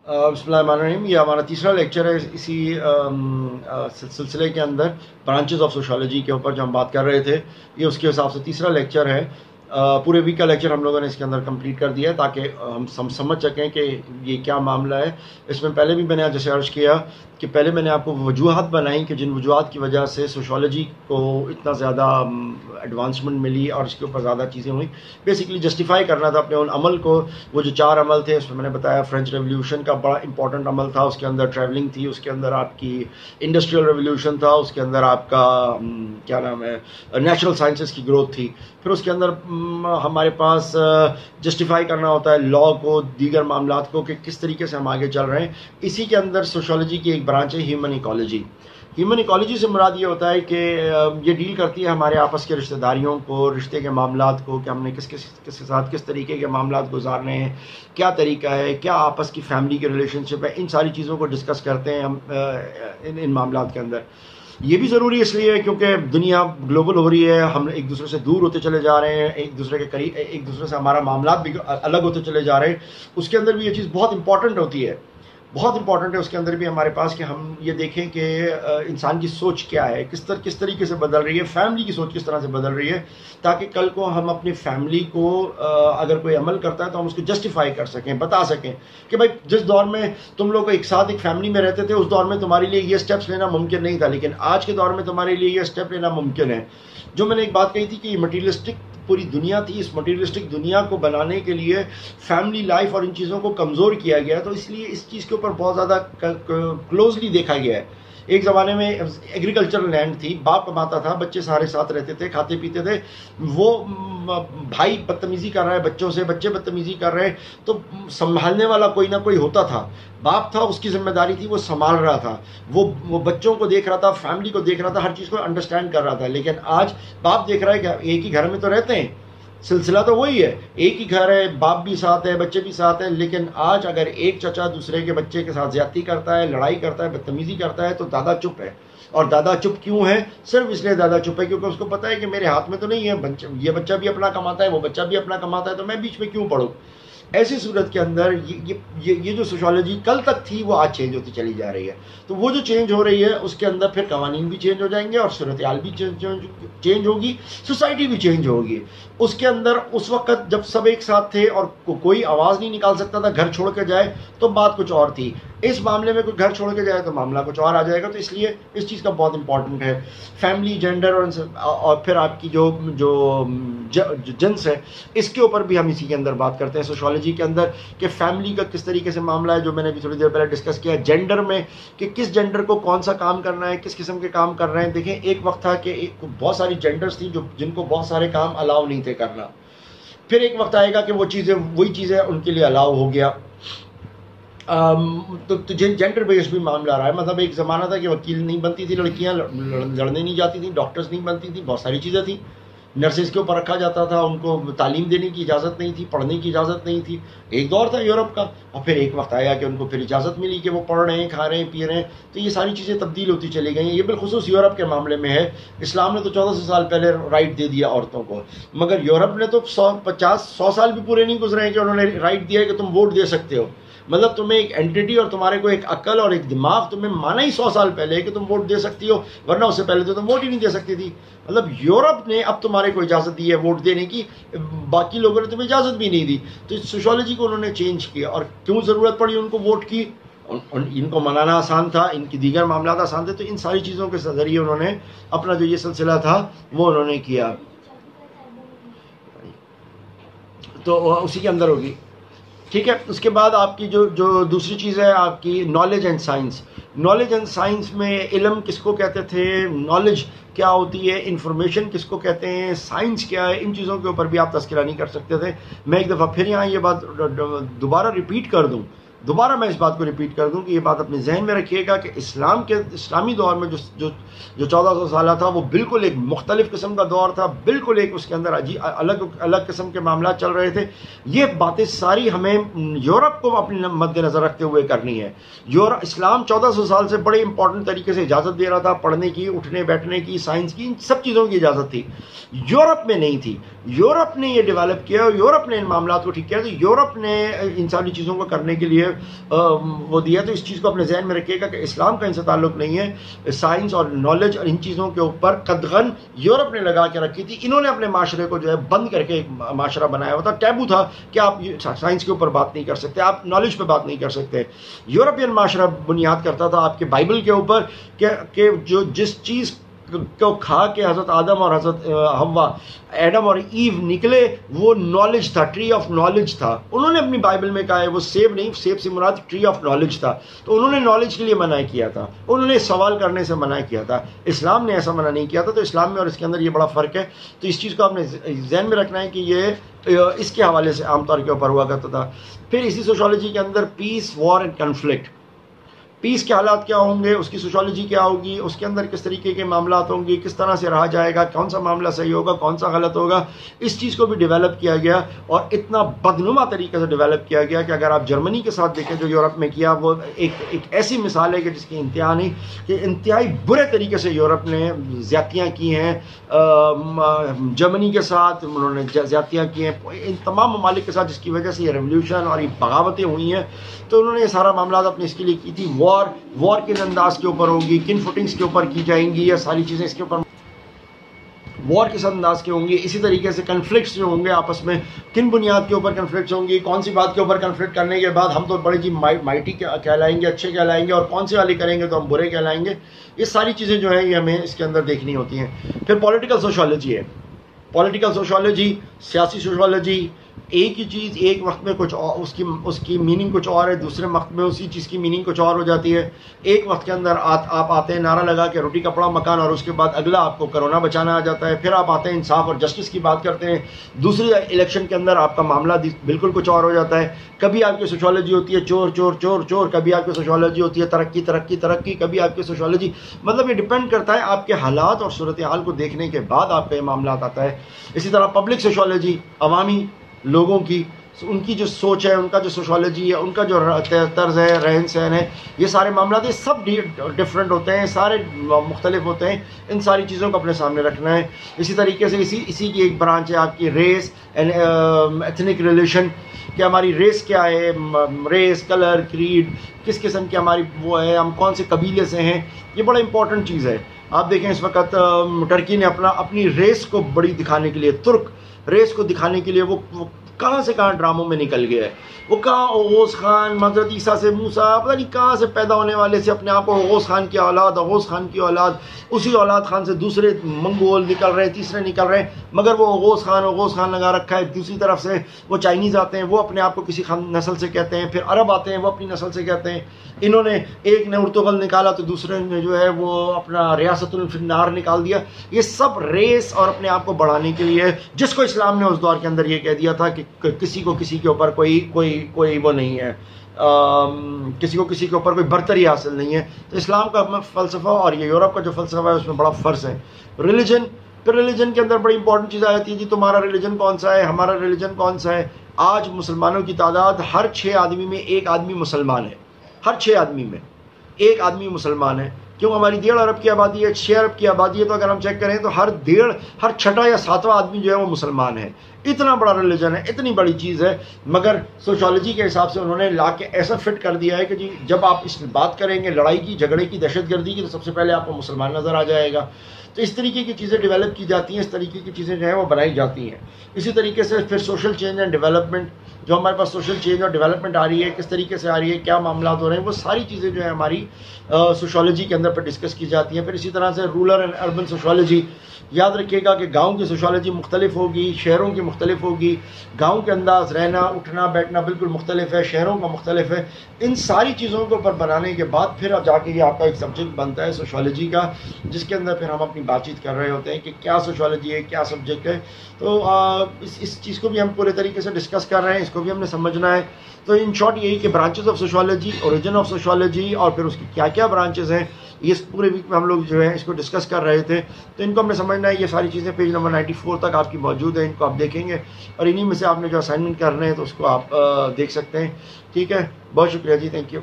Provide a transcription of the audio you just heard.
بسم اللہ الرحمن الرحیم. یہ ہمارا تیسرا لیکچر ہے اسی سلسلے کے اندر برانچز آف سوشالوجی کے اوپر جو ہم بات کر رہے تھے. یہ اس کے حساب سے تیسرا لیکچر ہے. پورے ویک کا لیکچر ہم لوگوں نے اس کے اندر کمپلیٹ کر دیا ہے تاکہ ہم سمجھ سکیں کہ یہ کیا معاملہ ہے. اس میں پہلے بھی میں نے جیسے عرض کیا کہ پہلے میں نے آپ کو وجوہات بنائیں کہ جن وجوہات کی وجہ سے سوشالوجی کو اتنا زیادہ ایڈوانسمنٹ ملی اور اس کے اوپر زیادہ چیزیں ہوئیں. بیسیکلی جسٹیفائی کرنا تھا اپنے ان عمل کو. وہ جو 4 عمل تھے اس میں نے بتایا فرینچ ریولیوشن کا بڑا امپورٹنٹ عمل تھا, اس کے اندر ٹریولنگ تھی, اس کے اندر آپ کی انڈسٹریل ریولیوشن تھا, اس کے اندر آپ کا کیا نام ہے نیچرل سائنسز کی گروتھ تھی. پھر اس کے اندر ہمارے پاس جسٹیفائی کرنا ہوتا ہے لا کو, دیگر معاملات کو کہ کس طریقے سے ہم آگے چل رہے ہیں. اسی کے اندر سوشالوجی کی ایک برانچ ہے ہیومن ایکالوجی. ہیومن ایکالوجی سے مراد یہ ہوتا ہے کہ یہ ڈیل کرتی ہے ہمارے آپس کے رشتہ داریوں کو, رشتے کے معاملات کو, کہ ہم نے کس کے ساتھ کس طریقے کے معاملات گزارنے ہیں, کیا طریقہ ہے, کیا آپس کی فیملی کے ریلیشن شپ ہے. ان ساری چیزوں کو ڈسکس کرتے ہیں ہم ان معاملات کے اندر. یہ بھی ضروری اس لیے کیونکہ دنیا گلوبل ہو رہی ہے, ہم ایک دوسرے سے دور ہوتے چلے جا رہے ہیں, ایک دوسرے کے قریب, ایک دوسرے سے ہمارا معاملات بھی الگ ہوتے چلے جا رہے ہیں. اس کے اندر بھی یہ چیز بہت امپورٹنٹ ہوتی ہے, بہت امپورٹنٹ ہے اس کے اندر بھی ہمارے پاس کہ ہم یہ دیکھیں کہ انسان کی سوچ کیا ہے, کس طریقے سے بدل رہی ہے, فیملی کی سوچ کس طرح سے بدل رہی ہے, تاکہ کل کو ہم اپنی فیملی کو اگر کوئی عمل کرتا ہے تو ہم اس کو جسٹیفائی کر سکیں, بتا سکیں کہ بھائی جس دور میں تم لوگ ایک ساتھ ایک فیملی میں رہتے تھے اس دور میں تمہارے لیے یہ سٹیپس لینا ممکن نہیں تھا, لیکن آج کے دور میں تمہارے لیے یہ سٹیپ لینا ممکن ہے. جو میں نے ایک بات کہی تھی کہ یہ مٹیریلسٹک پوری دنیا تھی, اس مٹیریلسٹک دنیا کو بنانے کے لیے فیملی لائف اور ان چیزوں کو کمزور کیا گیا, تو اس لیے اس چیز کے اوپر بہت زیادہ کلوزلی دیکھا گیا ہے. ایک زمانے میں ایگریکلچرل لینڈ تھی, باپ کماتا تھا, بچے سارے ساتھ رہتے تھے, کھاتے پیتے تھے. وہ بھائی بدتمیزی کر رہا ہے بچوں سے, بچے بدتمیزی کر رہے ہیں, تو سنبھالنے والا کوئی نہ کوئی ہوتا تھا. باپ تھا, اس کی ذمہ داری تھی, وہ سنبھال رہا تھا, وہ بچوں کو دیکھ رہا تھا, فیملی کو دیکھ رہا تھا, ہر چیز کو انڈرسٹینڈ کر رہا تھا. لیکن آج باپ دیکھ رہا ہے کہ ایک ہی گھر میں تو رہتے ہیں, سلسلہ تو وہی ہے, ایک ہی گھر ہے, باپ بھی ساتھ ہے, بچے بھی ساتھ ہیں, لیکن آج اگر ایک چچا دوسرے کے بچے کے ساتھ زیادتی کرتا ہے, لڑائی کرتا ہے, بدتمیزی کرتا ہے, تو دادا چپ ہے. اور دادا چپ کیوں ہے؟ صرف اس لیے دادا چپ ہے کیونکہ اس کو پتا ہے کہ میرے ہاتھ میں تو نہیں ہے, یہ بچہ بھی اپنا کماتا ہے, وہ بچہ بھی اپنا کماتا ہے, تو میں بیچ میں کیوں پڑھوں. ایسی صورت کے اندر یہ جو سوشالوجی کل تک تھی وہ آج چینج ہوتی چلی جا رہی ہے. تو وہ جو چینج ہو رہی ہے اس کے اندر پھر قوانین بھی چینج ہو جائیں گے اور صورتحال بھی چینج ہوگی, سوسائٹی بھی چینج ہوگی. اس کے اندر اس وقت جب سب ایک ساتھ تھے اور کوئی آواز نہیں نکال سکتا تھا, گھر چھوڑ کے جائے تو بات کچھ اور تھی. اس معاملے میں کوئی گھر چھوڑ کے جائے تو معاملہ کچھ اور آ جائے گا. تو اس لیے اس چیز کا بہت امپورٹنٹ ہے. فیملی, جینڈر اور پھر آپ کی جو جنس ہے, اس کے اوپر بھی ہم اسی کے اندر بات کرتے ہیں سوشالوجی کے اندر کہ فیملی کا کس طریقے سے معاملہ ہے, جو میں نے بھی تھوڑی دیر پہلے ڈسکس کیا. جینڈر میں کہ کس جینڈر کو کون سا کام کرنا ہے, کس قسم کے کام کر رہے ہیں. دیکھیں ایک وقت تھا کہ بہت ساری جینڈرز تھیں جن کو بہت سارے کام الاؤ نہیں تھے کرنا. پھر ایک وقت آئے گا کہ وہی چیزیں ان کے لیے الاؤ ہو گیا. تو جینڈر بیس بھی معاملہ رہا ہے. مطلب ایک زمانہ تھا کہ وکیل نہیں بنتی تھی لڑکیاں, لڑنے نہیں جاتی تھیں, ڈاکٹرز نہیں بنتی تھیں, بہت ساری چیزیں تھیں. نرسز کے اوپر رکھا جاتا تھا, ان کو تعلیم دینے کی اجازت نہیں تھی, پڑھنے کی اجازت نہیں تھی. ایک دور تھا یورپ کا, اور پھر ایک وقت آیا کہ ان کو پھر اجازت ملی کہ وہ پڑھ رہے ہیں, کھا رہے ہیں, پی رہے ہیں. تو یہ ساری چیزیں تبدیل ہوتی چلی گئی ہیں. یہ بالخصوص یورپ کے معاملے میں ہے. اسلام نے تو 1400 سال پہلے رائٹ دے دیا عورتوں کو, مگر یورپ نے تو 100 سال بھی پورے نہیں گزرے ہیں کہ انہوں نے رائٹ دیا ہے کہ تم ووٹ دے سکتے ہو. مطلب تمہیں ایک اینٹیٹی اور تمہارے کو ایک عقل اور ایک دماغ تمہیں مانا ہی 100 سال پہلے ہے کہ تم ووٹ دے سکتی ہو, ورنہ اس سے پہلے تو تم ووٹ ہی نہیں دے سکتی تھی. مطلب یورپ نے اب تمہارے کو اجازت دی ہے ووٹ دینے کی, باقی لوگوں نے تمہیں اجازت بھی نہیں دی. تو سوشالوجی کو انہوں نے چینج کیا. اور کیوں ضرورت پڑی ان کو ووٹ کی؟ ان کو منانا آسان تھا, ان کی دیگر معاملات آسان تھے, تو ان ساری چیزوں کے ذریعے انہوں نے اپنا جو یہ سلسلہ تھا وہ انہوں نے کیا. تو اسی کے اندر ہوگی. ٹھیک ہے. اس کے بعد آپ کی جو دوسری چیز ہے آپ کی knowledge and science. Knowledge and science میں علم کس کو کہتے تھے, نالج کیا ہوتی ہے, انفارمیشن کس کو کہتے ہیں, سائنس کیا ہے, ان چیزوں کے اوپر بھی آپ تذکرہ نہیں کر سکتے تھے. میں ایک دفعہ پھر یہاں یہ بات دوبارہ ریپیٹ کر دوں, دوبارہ میں اس بات کو ریپیٹ کر دوں کہ یہ بات اپنے ذہن میں رکھیے گا کہ اسلامی دور میں جو 1400 سالہ تھا وہ بالکل ایک مختلف قسم کا دور تھا, بالکل ایک اس کے اندر الگ قسم کے معاملات چل رہے تھے. یہ باتیں ساری ہمیں یورپ کو اپنے مد نظر رکھتے ہوئے کرنی ہے. اسلام 1400 سال سے بڑے امپورٹنٹ طریقے سے اجازت دے رہا تھا پڑھنے کی, اٹھنے بیٹھنے کی, سائنس کی, ان سب چیزوں کی اجازت تھی. یورپ میں نہیں تھی. یورپ نے یہ ڈیولپ کیا, یورپ نے ان معاملات کو ٹھیک کیا. تو یورپ نے ان ساری چیزوں کو کرنے کے لیے وہ دیا. تو اس چیز کو اپنے ذہن میں رکھیے گا کہ اسلام کا ان سے تعلق نہیں ہے. سائنس اور نالج اور ان چیزوں کے اوپر قدغن یورپ نے لگا کے رکھی تھی. انہوں نے اپنے معاشرے کو جو ہے بند کر کے ایک معاشرہ بنایا ہوا تھا. ٹیبو تھا کہ آپ سائنس کے اوپر بات نہیں کر سکتے, آپ نالج پہ بات نہیں کر سکتے. یورپین معاشرہ بنیاد کرتا تھا آپ کے بائبل کے اوپر کہ جو جس چیز کو کھا کے حضرت آدم اور حضرت حوا, ایڈم اور ایو نکلے, وہ نالج تھا, ٹری آف نالج تھا. انہوں نے اپنی بائبل میں کہا ہے وہ سیب نہیں, سیب سے مراد ٹری آف نالج تھا. تو انہوں نے نالج کے لیے منع کیا تھا, انہوں نے سوال کرنے سے منع کیا تھا. اسلام نے ایسا منع نہیں کیا تھا. تو اسلام میں اور اس کے اندر یہ بڑا فرق ہے. تو اس چیز کو آپ نے ذہن میں رکھنا ہے کہ یہ اس کے حوالے سے عام طور کے اوپر ہوا کرتا تھا. پھر اسی سوشالوجی کے اندر پیس, وار اینڈ کنفلکٹ. پیس کے حالات کیا ہوں گے, اس کی سوشالوجی کیا ہوگی, اس کے اندر کس طریقے کے معاملات ہوں گے, کس طرح سے رہا جائے گا, کون سا معاملہ صحیح ہوگا, کون سا غلط ہوگا. اس چیز کو بھی ڈیولپ کیا گیا اور اتنا بدنما طریقے سے ڈیولپ کیا گیا کہ اگر آپ جرمنی کے ساتھ دیکھیں جو یورپ میں کیا, وہ ایک ایسی مثال ہے کہ جس کی انتہا نہیں, کہ انتہائی برے طریقے سے یورپ نے زیادتیاں کی ہیں. جرمنی کے ساتھ انہوں نے زیادتیاں کی ہیں, ان تمام ممالک کے ساتھ, جس کی وجہ سے یہ ریولیوشن اور یہ بغاوتیں ہوئی ہیں. تو انہوں نے یہ سارا معاملات اپنے اس کے لیے کی تھی. وار کن انداز کے اوپر ہوگی, کن فوٹنگز کے اوپر کی جائیں گی, یہ ساری چیزیں اس کے اوپر وار کس انداز کے ہوں گے. اسی طریقے سے کنفلکٹس جو ہوں گے آپس میں, کن بنیاد کے اوپر کنفلکٹس ہوں گی, کون سی بات کے اوپر کنفلکٹ کرنے کے بعد ہم تو بڑے جی مائٹی کہلائیں گے, اچھے کہلائیں گے, اور کون سی والی کریں گے تو ہم برے کہلائیں گے. یہ ساری چیزیں جو ہیں یہ ہمیں اس کے اندر دیکھنی ہوتی ہیں. پھر پولیٹیکل سوشالوجی ہے. پولیٹیکل سوشالوجی, سیاسی سوشالوجی, ایک ہی چیز ایک وقت میں کچھ اور, اس کی میننگ کچھ اور ہے, دوسرے وقت میں اسی چیز کی میننگ کچھ اور ہو جاتی ہے. ایک وقت کے اندر آپ آتے ہیں نعرہ لگا کے روٹی کپڑا مکان, اور اس کے بعد اگلا آپ کو کرونا بچانا آ جاتا ہے. پھر آپ آتے ہیں انصاف اور جسٹس کی بات کرتے ہیں. دوسری الیکشن کے اندر آپ کا معاملہ بالکل کچھ اور ہو جاتا ہے. کبھی آپ کی سوشالوجی ہوتی ہے چور چور چور چور, کبھی آپ کی سوشالوجی ہوتی ہے ترقی ترقی ترقی, کبھی آپ کی سوشالوجی, مطلب یہ ڈپینڈ کرتا ہے آپ کے حالات اور صورتحال کو دیکھنے کے بعد آپ کا یہ معاملات آتا ہے. اسی طرح پبلک سوشالوجی, عوامی لوگوں کی, ان کی جو سوچ ہے, ان کا جو سوشالوجی ہے, ان کا جو طرز ہے, رہن سہن ہے, یہ سارے معاملات یہ سب ڈفرینٹ ہوتے ہیں, سارے مختلف ہوتے ہیں. ان ساری چیزوں کو اپنے سامنے رکھنا ہے. اسی طریقے سے اسی کی ایک برانچ ہے آپ کی ریس اینڈ ایتھنک ریلیشن, کہ ہماری ریس کیا ہے, ریس, کلر, کریڈ, کس قسم کی ہماری وہ ہے, ہم کون سے قبیلے سے ہیں. یہ بڑا امپورٹنٹ چیز ہے. آپ دیکھیں اس وقت ٹرکی نے اپنی ریس کو بڑی دکھانے کے لیے, ترک ریس کو دکھانے کے لیے وہ کہاں سے کہاں ڈراموں میں نکل گیا ہے. وہ کہاں اوغوز خان, حضرت عیسیٰ سے موسیٰ, پتہ نہیں کہاں سے پیدا ہونے والے سے اپنے آپ کو اوغوز خان کی اولاد, اوغوز خان کی اولاد, اسی اولاد خان سے دوسرے منگول نکل رہے ہیں, تیسرے نکل رہے ہیں, مگر وہ اوغوز خان لگا رکھا ہے. دوسری طرف سے وہ چائنیز آتے ہیں, وہ اپنے آپ کو کسی نسل سے کہتے ہیں. پھر عرب آتے ہیں, وہ اپنی نسل سے کہتے ہیں. انہوں نے ایک نے ارطغرل نکالا تو دوسرے نے جو ہے وہ اپنا ریاست الفنار نکال دیا. یہ سب ریس اور اپنے آپ کو بڑھانے کے لیے, جس کو اسلام نے اس دور کے اندر یہ کہہ دیا تھا کہ کسی کو کسی کے اوپر کوئی وہ نہیں ہے, کسی کو کسی کے اوپر کوئی برتری حاصل نہیں ہے. تو اسلام کا فلسفہ اور یہ یورپ کا جو فلسفہ ہے اس میں بڑا فرق ہے. ریلیجن, پھر ریلیجن کے اندر بڑی امپورٹنٹ چیز آ جاتی ہے, جی تمہارا ریلیجن کون سا ہے, ہمارا ریلیجن کون سا ہے. آج مسلمانوں کی تعداد ہر 6 آدمی میں 1 آدمی مسلمان ہے. ہر 6 آدمی میں 1 آدمی مسلمان ہے. کیوں؟ ہماری 1.5 ارب کی آبادی ہے, 6 ارب کی آبادی ہے. تو اگر ہم چیک کریں تو ہر 6ٹا یا 7واں آدمی جو ہے وہ مسلمان ہے. اتنا بڑا ریلیجن ہے, اتنی بڑی چیز ہے. مگر سوشالوجی کے حساب سے انہوں نے لا کے ایسا فٹ کر دیا ہے کہ جی جب آپ اس بات کریں گے لڑائی کی, جھگڑے کی, دہشت گردی کی, تو سب سے پہلے آپ کو مسلمان نظر آ جائے گا. تو اس طریقے کی چیزیں ڈیولپ کی جاتی ہیں, اس طریقے کی چیزیں جو ہیں وہ بنائی جاتی ہیں. اسی طریقے سے پھر سوشل چینج اینڈ ڈیولپمنٹ, جو ہمارے پاس سوشل چینج اور ڈیولپمنٹ آ رہی ہے, کس طریقے سے آ رہی ہے, کیا معاملات ہو رہے ہیں, وہ ساری چیزیں جو ہے ہماری سوشالوجی کے اندر پہ ڈسکس کی جاتی ہیں. پھر اسی طرح سے رورل اینڈ اربن سوشالوجی, یاد رکھیے گا کہ گاؤں کی سوشالوجی مختلف ہوگی, شہروں کی مختلف ہوگی. گاؤں کے انداز رہنا اٹھنا بیٹھنا بالکل مختلف ہے, شہروں کا مختلف ہے. ان ساری چیزوں کو پر بنانے کے بعد پھر اب جا کے یہ آپ کا ایک سبجیکٹ بنتا ہے سوشالوجی کا, جس کے اندر پھر ہم اپنی بات چیت کر رہے ہوتے ہیں کہ کیا سوشالوجی ہے, کیا سبجیکٹ ہے. تو اس چیز کو بھی ہم پورے طریقے سے ڈسکس کر رہے ہیں, اس کو بھی ہم نے سمجھنا ہے. تو ان شارٹ یہی کہ branches of sociology, origin of sociology, اور پھر اس کی کیا کیا برانچز ہیں, یہ پورے ویک میں ہم لوگ جو ہے اس کو ڈسکس کر رہے تھے. تو ان کو ہم نے سمجھنا ہے. یہ ساری چیزیں پیج نمبر 94 تک آپ کی موجود ہیں, ان کو آپ دیکھیں گے, اور انہی میں سے آپ نے جو اسائنمنٹ کرنے ہیں تو اس کو آپ دیکھ سکتے ہیں. ٹھیک ہے, بہت شکریہ جی, تھینک یو.